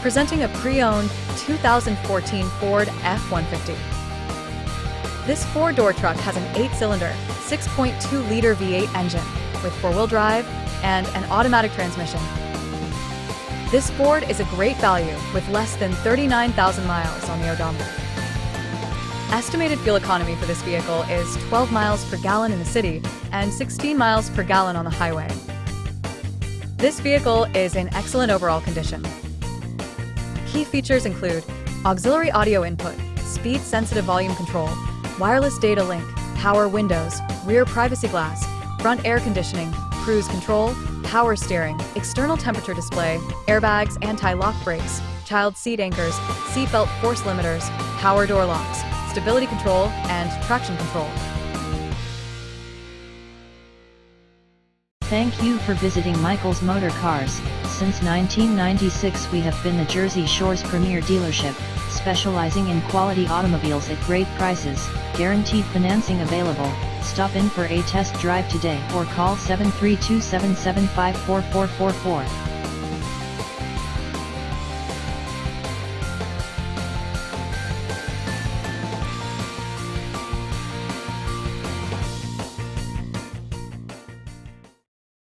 presenting a pre-owned 2014 Ford F-150. This four-door truck has an 8-cylinder, 6.2-liter V8 engine with four-wheel drive and an automatic transmission. This Ford is a great value with less than 39,000 miles on the odometer. Estimated fuel economy for this vehicle is 12 miles per gallon in the city and 16 miles per gallon on the highway. This vehicle is in excellent overall condition. Key features include auxiliary audio input, speed-sensitive volume control, wireless data link, power windows, rear privacy glass, front air conditioning, cruise control, power steering, external temperature display, airbags, anti-lock brakes, child seat anchors, seatbelt force limiters, power door locks, stability control, and traction control. Thank you for visiting Michael's Motor Cars. Since 1996 we have been the Jersey Shore's premier dealership, specializing in quality automobiles at great prices, guaranteed financing available. Stop in for a test drive today or call 732-775-4444.